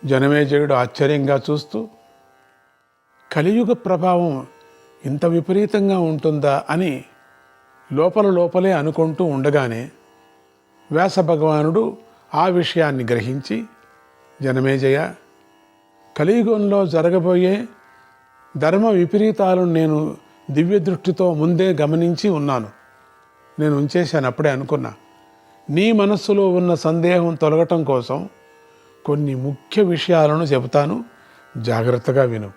జనమేజయుడు ఆశ్చర్యంగా చూస్తూ కలియుగ ప్రభావం ఇంత విపరీతంగా ఉంటుందా అని లోపలే అనుకుంటూ ఉండగానే వ్యాస భగవానుడు ఆ విషయాన్ని గ్రహించి, జనమేజయ, కలియుగంలో జరగబోయే ధర్మ విపరీతాలను నేను దివ్య దృష్టితో ముందే గమనించి ఉన్నాను. నేను ఉంచేశాను, అప్పుడే అనుకున్నా. నీ మనస్సులో ఉన్న సందేహం తొలగటం కోసం కొన్ని ముఖ్య విషయాలను చెబుతాను, జాగ్రత్తగా విను.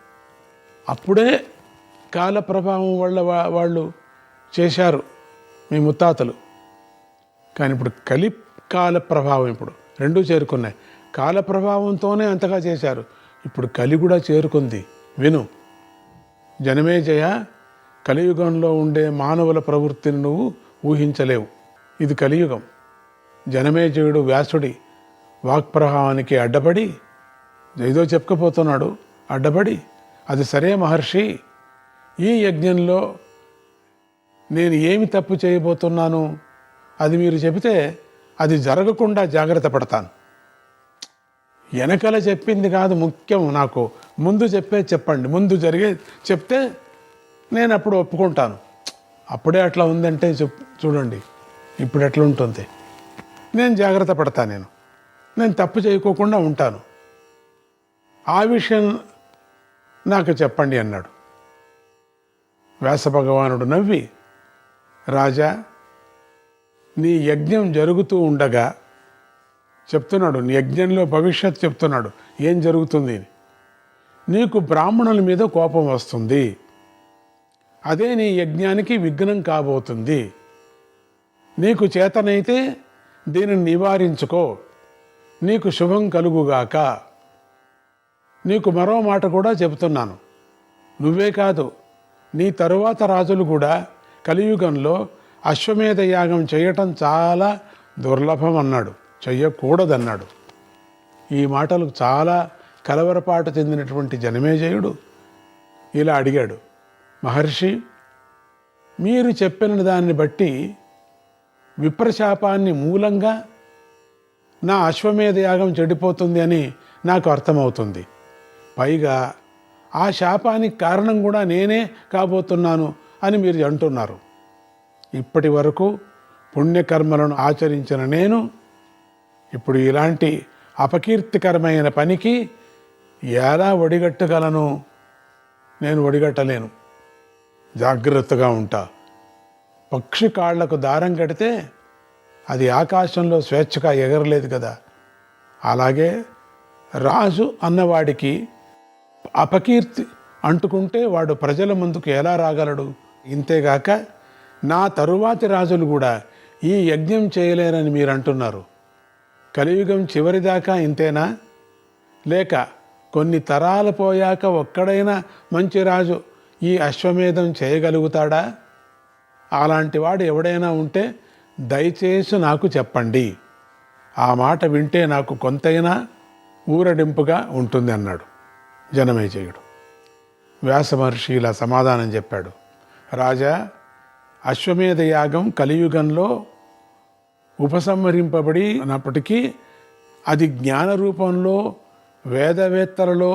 అప్పుడే కాల ప్రభావం వల్ల వాళ్ళు చేశారు మీ ముత్తాతలు. కానీ ఇప్పుడు కాల ప్రభావం, ఇప్పుడు రెండూ చేరుకున్నాయి. కాల ప్రభావంతోనే అంతగా చేశారు, ఇప్పుడు కలి కూడా చేరుకుంది. విను జనమేజయ, కలియుగంలో ఉండే మానవుల ప్రవృత్తిని నువ్వు ఊహించలేవు. ఇది కలియుగం. జనమేజయుడు వ్యాసుడి వాక్ప్రవాహానికి అడ్డపడి ఏదో చెప్పుకపోతున్నాడు. అడ్డపడి, అది సరే మహర్షి, ఈ యజ్ఞంలో నేను ఏమి తప్పు చేయబోతున్నాను అది మీరు చెబితే అది జరగకుండా జాగ్రత్త పడతాను. వెనకల చెప్పింది కాదు ముఖ్యం, నాకు ముందు చెప్పండి. ముందు జరిగే చెప్తే నేను అప్పుడు ఒప్పుకుంటాను. అప్పుడే అట్లా ఉందంటే చూడండి ఇప్పుడు ఎట్లా ఉంటుంది. నేను జాగ్రత్త పడతాను, నేను తప్పు చేయకోకుండా ఉంటాను. ఆ విషయం నాకు చెప్పండి అన్నాడు. వ్యాస భగవానుడు నవ్వి, రాజా, నీ యజ్ఞం జరుగుతూ ఉండగా చెప్తున్నాడు, నీ యజ్ఞంలో భవిష్యత్తు చెప్తున్నాడు ఏం జరుగుతుంది. నీకు బ్రాహ్మణుల మీద కోపం వస్తుంది, అదే నీ యజ్ఞానికి విఘ్నం కాబోతుంది. నీకు చేతనైతే దీనిని నివారించుకో, నీకు శుభం కలుగుగాక. నీకు మరో మాట కూడా చెబుతున్నాను, నువ్వే కాదు నీ తరువాత రాజులు కూడా కలియుగంలో అశ్వమేధ యాగం చేయటం చాలా దుర్లభం అన్నాడు, చెయ్యకూడదన్నాడు. ఈ మాటలకు చాలా కలవరపాటు చెందినటువంటి జనమేజయుడు ఇలా అడిగాడు, మహర్షి, మీరు చెప్పిన దాన్ని బట్టి విప్రశాపాన్ని మూలంగా నా అశ్వమేధ యాగం చెడిపోతుంది అని నాకు అర్థమవుతుంది. పైగా ఆ శాపానికి కారణం కూడా నేనే కాబోతున్నాను అని మీరు అంటున్నారు. ఇప్పటి వరకు పుణ్యకర్మలను ఆచరించిన నేను ఇప్పుడు ఇలాంటి అపకీర్తికరమైన పనికి ఎలా ఒడిగట్టగలను? నేను ఒడిగట్టలేను, జాగ్రత్తగా ఉంటా. పక్షి కాళ్లకు దారం కడితే అది ఆకాశంలో స్వేచ్ఛగా ఎగరలేదు కదా, అలాగే రాజు అన్నవాడికి అపకీర్తి అంటుకుంటే వాడు ప్రజల ముందుకు ఎలా రాగలడు? ఇంతేగాక నా తరువాతి రాజులు కూడా ఈ యజ్ఞం చేయలేరని మీరు అంటున్నారు. కలియుగం చివరిదాకా ఇంతేనా? లేక కొన్ని తరాలు పోయాక ఒక్కడైనా మంచి రాజు ఈ అశ్వమేధం చేయగలుగుతాడా? అలాంటి వాడు ఎవడైనా ఉంటే దయచేసి నాకు చెప్పండి. ఆ మాట వింటే నాకు కొంతైనా ఊరడింపుగా ఉంటుంది అన్నాడు జనమేజయుడు. వ్యాస మహర్షి ఇలా సమాధానం చెప్పాడు, రాజా, అశ్వమేధ యాగం కలియుగంలో ఉపసంహరింపబడినప్పటికీ అది జ్ఞాన రూపంలో వేదవేత్తలలో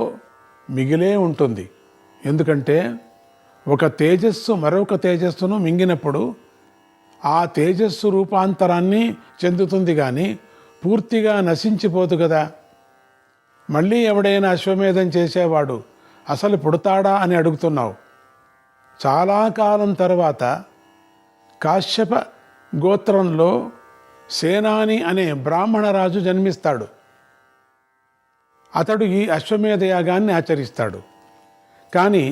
మిగిలే ఉంటుంది. ఎందుకంటే ఒక తేజస్సు మరొక తేజస్సును మింగినప్పుడు ఆ తేజస్సు రూపాంతరాన్ని చెందుతుంది, కానీ పూర్తిగా నశించిపోదు కదా. మళ్ళీ ఎవడైనా అశ్వమేధం చేసేవాడు అసలు పుడతాడా అని అడుగుతున్నావు. చాలా కాలం తర్వాత కాశ్యప గోత్రంలో సేనాని అనే బ్రాహ్మణ రాజు జన్మిస్తాడు. అతడు ఈ అశ్వమేధ యాగాన్ని ఆచరిస్తాడు. కానీ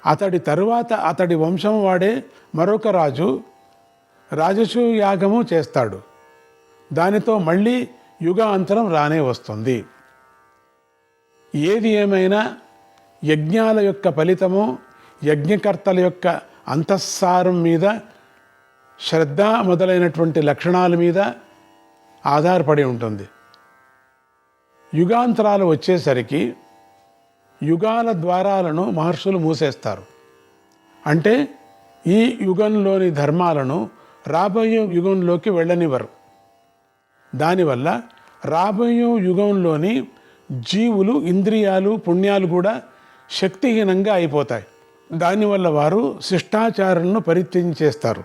అతడి తరువాత అతడి వంశం వాడే మరొక రాజు రాజసూయ యాగము చేస్తాడు. దానితో మళ్ళీ యుగాంతరం రానే వస్తుంది. ఏది ఏమైనా యజ్ఞాల యొక్క ఫలితము యజ్ఞకర్తల యొక్క అంతఃసారం మీద, శ్రద్ధ మొదలైనటువంటి లక్షణాల మీద ఆధారపడి ఉంటుంది. యుగాంతరాలు వచ్చేసరికి యుగాల ద్వారాలను మహర్షులు మూసేస్తారు. అంటే ఈ యుగంలోని ధర్మాలను రాబోయే యుగంలోకి వెళ్ళనివ్వరు. దానివల్ల రాబోయే యుగంలోని జీవులు ఇంద్రియాలు పుణ్యాలు కూడా శక్తిహీనంగా అయిపోతాయి. దానివల్ల వారు శిష్టాచారాలను పరిత్యజించేస్తారు.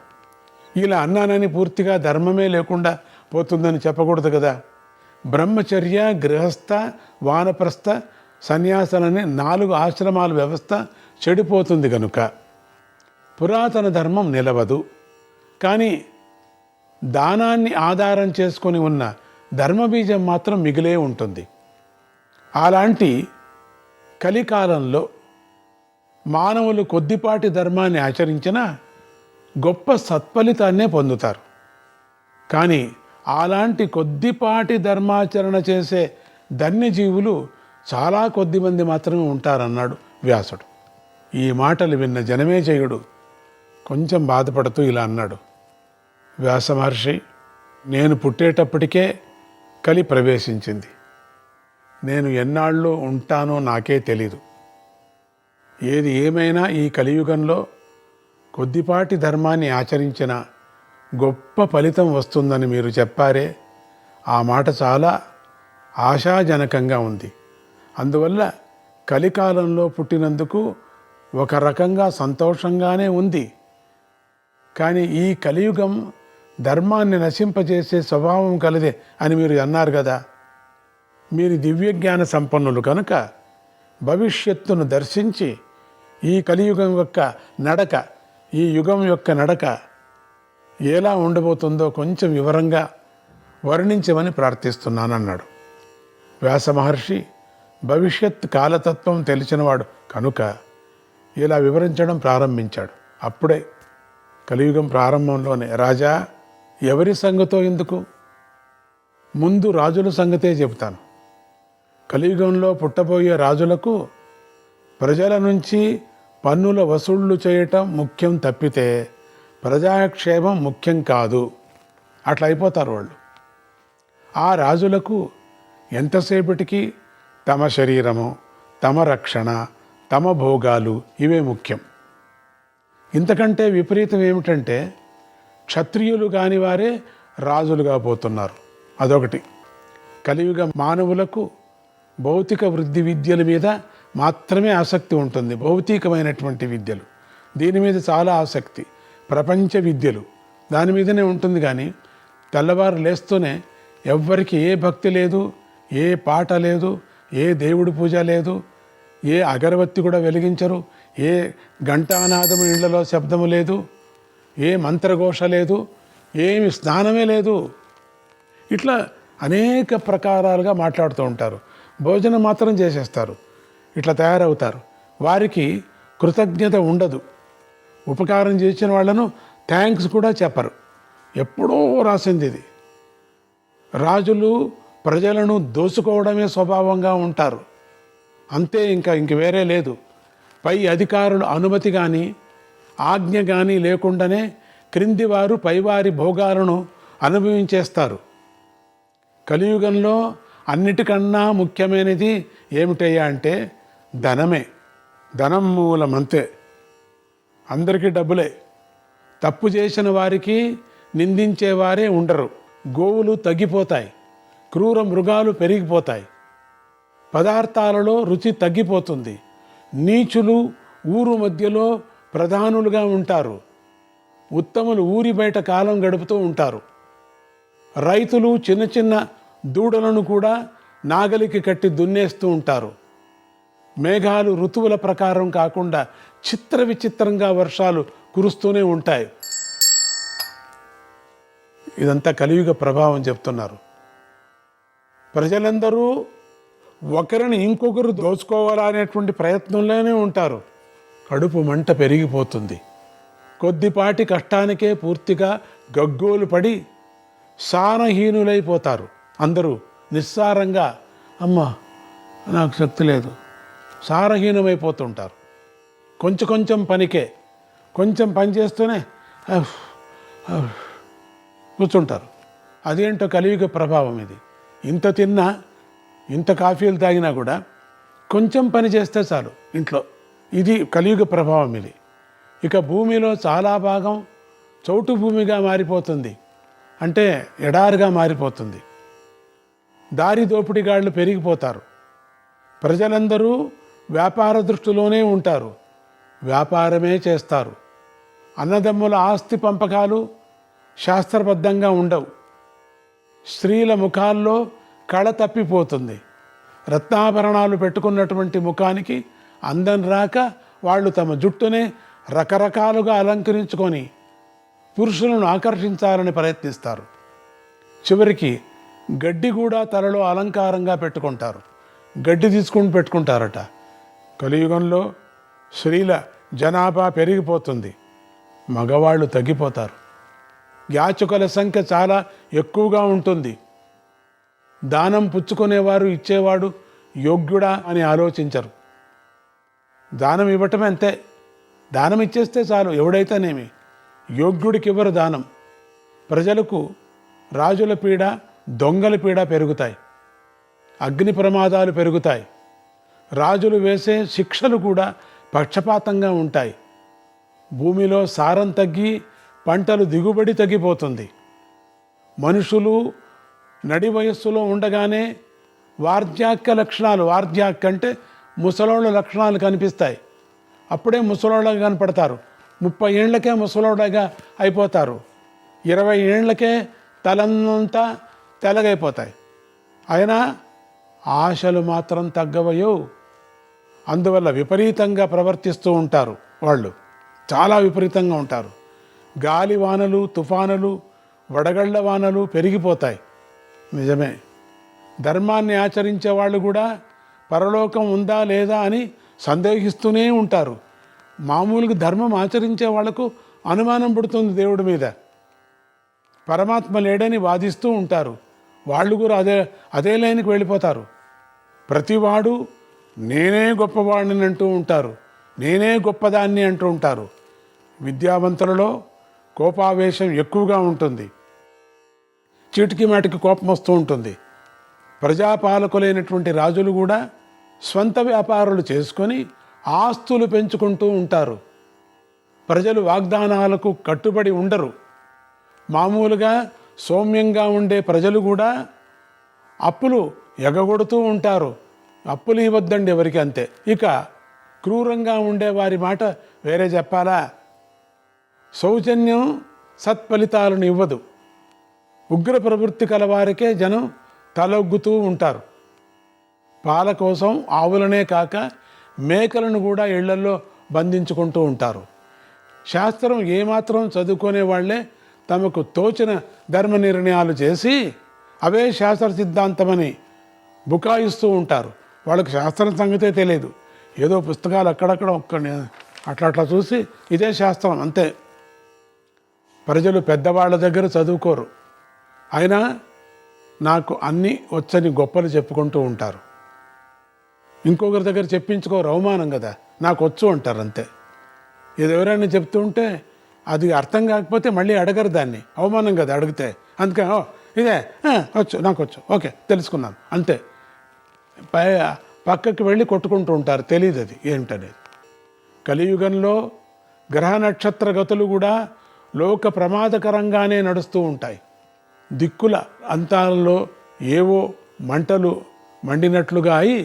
ఇలా అన్నానని పూర్తిగా ధర్మమే లేకుండా పోతుందని చెప్పకూడదు కదా. బ్రహ్మచర్య, గృహస్థ, వానప్రస్థ, సన్యాసాలని 4 ఆశ్రమాల వ్యవస్థ చెడిపోతుంది కనుక పురాతన ధర్మం నిలవదు. కానీ దానాన్ని ఆధారం చేసుకొని ఉన్న ధర్మబీజం మాత్రం మిగిలే ఉంటుంది. అలాంటి కలికాలంలో మానవులు కొద్దిపాటి ధర్మాన్ని ఆచరించినా గొప్ప సత్ఫలితాన్నే పొందుతారు. కానీ అలాంటి కొద్దిపాటి ధర్మాచరణ చేసే ధన్యజీవులు చాలా కొద్దిమంది మాత్రమే ఉంటారన్నాడు వ్యాసుడు. ఈ మాటలు విన్న జనమేజయుడు కొంచెం బాధపడుతూ ఇలా అన్నాడు, వ్యాస మహర్షి, నేను పుట్టేటప్పటికే కలి ప్రవేశించింది. నేను ఎన్నాళ్ళు ఉంటానో నాకే తెలీదు. ఏది ఏమైనా ఈ కలియుగంలో కొద్దిపాటి ధర్మాన్ని ఆచరించిన గొప్ప ఫలితం వస్తుందని మీరు చెప్పారే, ఆ మాట చాలా ఆశాజనకంగా ఉంది. అందువల్ల కలికాలంలో పుట్టినందుకు ఒక రకంగా సంతోషంగానే ఉంది. కానీ ఈ కలియుగం ధర్మాన్ని నశింపజేసే స్వభావం కలదే అని మీరు అన్నారు కదా. మీరు దివ్యజ్ఞాన సంపన్నులు కనుక భవిష్యత్తును దర్శించి ఈ కలియుగం యొక్క నడక, ఈ యుగం యొక్క నడక ఎలా ఉండబోతుందో కొంచెం వివరంగా వర్ణించమని ప్రార్థిస్తున్నానన్నాడు. వ్యాస మహర్షి భవిష్యత్ కాలతత్వం తెలిసినవాడు కనుక ఇలా వివరించడం ప్రారంభించాడు. అప్పుడే కలియుగం ప్రారంభంలోనే, రాజా, ఎవరి సంగతో ఎందుకు, ముందు రాజుల సంగతే చెబుతాను. కలియుగంలో పుట్టబోయే రాజులకు ప్రజల నుంచి పన్నుల వసూళ్లు చేయటం ముఖ్యం తప్పితే ప్రజాక్షేమం ముఖ్యం కాదు. అట్లా అయిపోతారు వాళ్ళు. ఆ రాజులకు ఎంతసేపటికి తమ శరీరము, తమ రక్షణ, తమ భోగాలు ఇవే ముఖ్యం. ఇంతకంటే విపరీతం ఏమిటంటే క్షత్రియులు కాని వారే రాజులుగా పోతున్నారు. అదొకటి. కలియుగ మానవులకు భౌతిక వృద్ధి విద్యల మీద మాత్రమే ఆసక్తి ఉంటుంది. భౌతికమైనటువంటి విద్యలు, దీని మీద చాలా ఆసక్తి. ప్రపంచ విద్యలు దాని మీదనే ఉంటుంది. కానీ తెల్లవారు లేస్తూనే ఎవ్వరికి ఏ భక్తి లేదు, ఏ పాట లేదు, ఏ దేవుడి పూజ లేదు, ఏ అగరబత్తి కూడా వెలిగించరు, ఏ ఘంటానాదము ఇళ్లలో శబ్దము లేదు, ఏ మంత్రఘోష లేదు, ఏమి స్నానమే లేదు. ఇట్లా అనేక ప్రకారాలుగా మాట్లాడుతూ ఉంటారు. భోజనం మాత్రం చేసేస్తారు. ఇట్లా తయారవుతారు. వారికి కృతజ్ఞత ఉండదు. ఉపకారం చేసిన వాళ్ళను థ్యాంక్స్ కూడా చెప్పరు. ఎప్పుడో రాసింది ఇది. రాజులు ప్రజలను దోచుకోవడమే స్వభావంగా ఉంటారు. అంతే, ఇంక వేరే లేదు. పై అధికారుల అనుమతి కానీ ఆజ్ఞ కానీ లేకుండానే క్రింది వారు పైవారి భోగాలను అనుభవించేస్తారు. కలియుగంలో అన్నిటికన్నా ముఖ్యమైనది ఏమిటయ్యా అంటే ధనమే. ధనం మూలమంతే. అందరికీ డబ్బులే. తప్పు చేసిన వారికి నిందించేవారే ఉండరు. గోవులు తగ్గిపోతాయి, క్రూర మృగాలు పెరిగిపోతాయి, పదార్థాలలో రుచి తగ్గిపోతుంది. నీచులు ఊరు మధ్యలో ప్రధానులుగా ఉంటారు. ఉత్తములు ఊరి బయట కాలం గడుపుతూ ఉంటారు. రైతులు చిన్న చిన్న దూడలను కూడా నాగలికి కట్టి దున్నేస్తూ ఉంటారు. మేఘాలు ఋతువుల ప్రకారం కాకుండా చిత్ర విచిత్రంగా వర్షాలు కురుస్తూనే ఉంటాయి. ఇదంతా కలియుగ ప్రభావం చెప్తున్నారు. ప్రజలందరూ ఒకరిని ఇంకొకరు దోచుకోవాలనేటువంటి ప్రయత్నంలోనే ఉంటారు. కడుపు మంట పెరిగిపోతుంది. కొద్దిపాటి కష్టానికే పూర్తిగా గగ్గోలు పడి సారహీనులైపోతారు. అందరూ నిస్సారంగా, అమ్మా నాకు శక్తి లేదు, సారహీనమైపోతుంటారు. కొంచెం పనికే, కొంచెం పని చేస్తూనే కూర్చుంటారు. అదేంటో కలియుగ ప్రభావం ఇది. ఇంత తిన్నా, ఇంత కాఫీలు తాగినా కూడా కొంచెం పని చేస్తే చాలు ఇంట్లో. ఇది కలియుగ ప్రభావం ఇది. ఇక భూమిలో చాలా భాగం చౌటు భూమిగా మారిపోతుంది. అంటే ఎడారిగా మారిపోతుంది. దారి దోపిడిగాళ్ళు పెరిగిపోతారు. ప్రజలందరూ వ్యాపార దృష్టిలోనే ఉంటారు, వ్యాపారమే చేస్తారు. అన్నదమ్ముల ఆస్తి పంపకాలు శాస్త్రబద్ధంగా ఉండవు. స్త్రీల ముఖాల్లో కళ తప్పిపోతుంది. రత్నాభరణాలు పెట్టుకున్నటువంటి ముఖానికి అందం రాక వాళ్ళు తమ జుట్టునే రకరకాలుగా అలంకరించుకొని పురుషులను ఆకర్షించాలని ప్రయత్నిస్తారు. చివరికి గడ్డి కూడా తలలో అలంకారంగా పెట్టుకుంటారు. గడ్డి తీసుకుని పెట్టుకుంటారట. కలియుగంలో స్త్రీల జనాభా పెరిగిపోతుంది, మగవాళ్ళు తగ్గిపోతారు. యాచకుల సంఖ్య చాలా ఎక్కువగా ఉంటుంది. దానం పుచ్చుకునేవారు ఇచ్చేవాడు యోగ్యుడా అని ఆలోచించరు. దానం ఇవ్వటమే అంతే. దానం ఇచ్చేస్తే చాలు, ఎవడైతేనేమి. యోగ్యుడికి ఇవ్వరు దానం. ప్రజలకు రాజుల పీడ, దొంగల పీడ పెరుగుతాయి. అగ్ని ప్రమాదాలు పెరుగుతాయి. రాజులు వేసే శిక్షలు కూడా పక్షపాతంగా ఉంటాయి. భూమిలో సారం తగ్గి పంటలు దిగుబడి తగ్గిపోతుంది. మనుషులు నడి వయస్సులో ఉండగానే వార్ధ్యాక్య లక్షణాలు, వార్ధ్యాక్య అంటే ముసలోళ్ళ లక్షణాలు కనిపిస్తాయి. అప్పుడే ముసలోళ్ళగా కనపడతారు. 30 ఏళ్లకే ముసలోళ్ళగా అయిపోతారు. 20 ఏళ్లకే తలంతా తెల్లగైపోతాయి. అయినా ఆశలు మాత్రం తగ్గవయో. అందువల్ల విపరీతంగా ప్రవర్తిస్తూ ఉంటారు. వాళ్ళు చాలా విపరీతంగా ఉంటారు. గాలి వానలు, తుఫానులు, వడగళ్ల వానలు పెరిగిపోతాయి. నిజమే. ధర్మాన్ని ఆచరించే వాళ్ళు కూడా పరలోకం ఉందా లేదా అని సందేహిస్తూనే ఉంటారు. మామూలుగా ధర్మం ఆచరించే వాళ్లకు అనుమానం పుడుతుంది దేవుడి మీద. పరమాత్మ లేడని వాదిస్తూ ఉంటారు. వాళ్ళు కూడా అదే లైన్కి వెళ్ళిపోతారు. ప్రతివాడు నేనే గొప్పవాడిని అంటూ ఉంటారు, నేనే గొప్పదాన్ని అంటూ ఉంటారు. విద్యావంతులలో కోపావేశం ఎక్కువగా ఉంటుంది. చీటికి మాటికి కోపం వస్తూ ఉంటుంది. ప్రజాపాలకులైనటువంటి రాజులు కూడా స్వంత వ్యాపారాలు చేసుకొని ఆస్తులు పెంచుకుంటూ ఉంటారు. ప్రజలు వాగ్దానాలకు కట్టుబడి ఉండరు. మామూలుగా సౌమ్యంగా ఉండే ప్రజలు కూడా అప్పులు ఎగగొడుతూ ఉంటారు. అప్పులు ఇవ్వద్దండి ఎవరికి, అంతే. ఇక క్రూరంగా ఉండే వారి మాట వేరే చెప్పాలా? సౌజన్యం సత్ఫలితాలను ఇవ్వదు. ఉగ్ర ప్రవృత్తి కలవారికే జనం తలొగ్గుతూ ఉంటారు. పాల కోసం ఆవులనే కాక మేకలను కూడా ఇళ్లల్లో బంధించుకుంటూ ఉంటారు. శాస్త్రం ఏమాత్రం చదువుకునే వాళ్ళే తమకు తోచిన ధర్మ నిర్ణయాలు చేసి అవే శాస్త్ర సిద్ధాంతమని బుకాయిస్తూ ఉంటారు. వాళ్ళకి శాస్త్రం సంగతే తెలియదు. ఏదో పుస్తకాలు అక్కడక్కడ అట్లా చూసి ఇదే శాస్త్రం అంతే. ప్రజలు పెద్దవాళ్ళ దగ్గర చదువుకోరు. అయినా నాకు అన్నీ వచ్చని గొప్పలు చెప్పుకుంటూ ఉంటారు. ఇంకొకరి దగ్గర చెప్పించుకోరు, అవమానం కదా. నాకు వచ్చు అంటారు అంతే. ఇది ఎవరైనా చెప్తూ ఉంటే అది అర్థం కాకపోతే మళ్ళీ అడగరు దాన్ని, అవమానం కదా అడిగితే. అందుకే ఇదే వచ్చు, నాకు వచ్చు, ఓకే తెలుసుకున్నాను అంతే. పక్కకి వెళ్ళి కొట్టుకుంటూ ఉంటారు, తెలియదు అది ఏంటనేది. కలియుగంలో గ్రహ నక్షత్ర గతులు కూడా లోక ప్రమాదకరంగానే నడుస్తూ ఉంటాయి. దిక్కుల అంతాలలో ఏవో మంటలు మండినట్లుగా అయి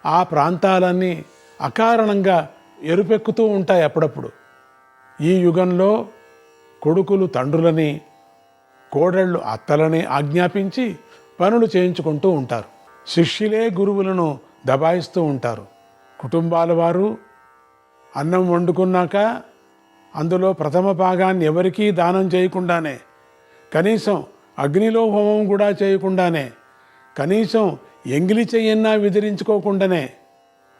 ఆ ప్రాంతాలన్నీ అకారణంగా ఎరుపెక్కుతూ ఉంటాయి అప్పుడప్పుడు. ఈ యుగంలో కొడుకులు తండ్రులని, కోడళ్ళు అత్తలని ఆజ్ఞాపించి పనులు చేయించుకుంటూ ఉంటారు. శిష్యులే గురువులను దబాయిస్తూ ఉంటారు. కుటుంబాల వారు అన్నం వండుకున్నాక అందులో ప్రథమ భాగాన్ని ఎవరికీ దానం చేయకుండానే, కనీసం అగ్నిలో హోమం కూడా చేయకుండానే, కనీసం ఎంగిలి చెయ్యన్నా విదిరించుకోకుండానే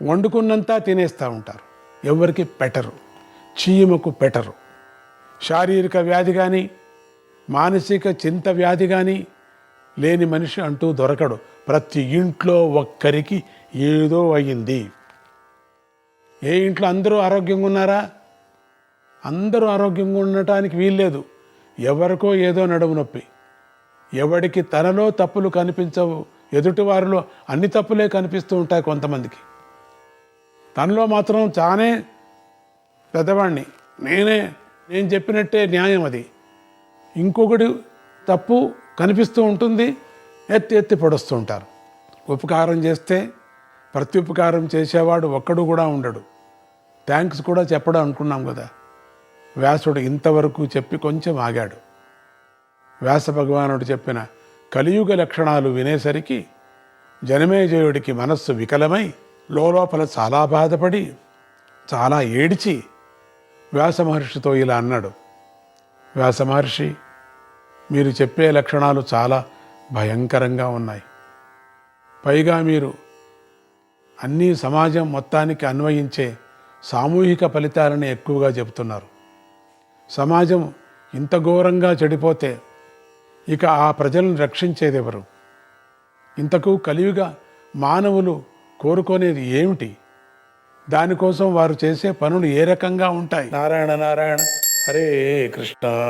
వండుకున్నంతా తినేస్తూ ఉంటారు. ఎవరికి పెట్టరు, చీమకు పెట్టరు. శారీరక వ్యాధి కానీ మానసిక చింత వ్యాధి కానీ లేని మనిషి అంటూ దొరకడు. ప్రతి ఇంట్లో ఒక్కరికి ఏదో అయ్యింది. ఏ ఇంట్లో అందరూ ఆరోగ్యంగా ఉన్నారా? అందరూ ఆరోగ్యంగా ఉండటానికి వీల్లేదు. ఎవరికో ఏదో నడుము నొప్పి. ఎవడికి తనలో తప్పులు కనిపించవు, ఎదుటివారిలో అన్ని తప్పులే కనిపిస్తూ ఉంటాయి కొంతమందికి. తనలో మాత్రం చానే పెద్దవాడిని, నేను చెప్పినట్టే న్యాయం అది. ఇంకొకటి తప్పు కనిపిస్తూ ఉంటుంది, ఎత్తి పొడుస్తూ ఉంటారు. ఉపకారం చేస్తే ప్రత్యుపకారం చేసేవాడు ఒక్కడు కూడా ఉండడు. థ్యాంక్స్ కూడా చెప్పడం అనుకున్నాం కదా. వ్యాసుడు ఇంతవరకు చెప్పి కొంచెం ఆగాడు. వ్యాస భగవానుడు చెప్పిన కలియుగ లక్షణాలు వినేసరికి జనమేజయుడికి మనస్సు వికలమై లోపల చాలా బాధపడి చాలా ఏడిచి వ్యాస మహర్షితో ఇలా అన్నాడు. వ్యాస మహర్షి, మీరు చెప్పే లక్షణాలు చాలా భయంకరంగా ఉన్నాయి. పైగా మీరు అన్నీ సమాజం మొత్తానికి అన్వయించే సామూహిక ఫలితాలని ఎక్కువగా చెబుతున్నారు. సమాజం ఇంత ఘోరంగా చెడిపోతే ఇక ఆ ప్రజలను రక్షించేదెవరు? ఇంతకు కలియుగ మానవులు కోరుకునేది ఏమిటి? దానికోసం వారు చేసే పనులు ఏ రకంగా ఉంటాయి? నారాయణ నారాయణ, హరే కృష్ణ.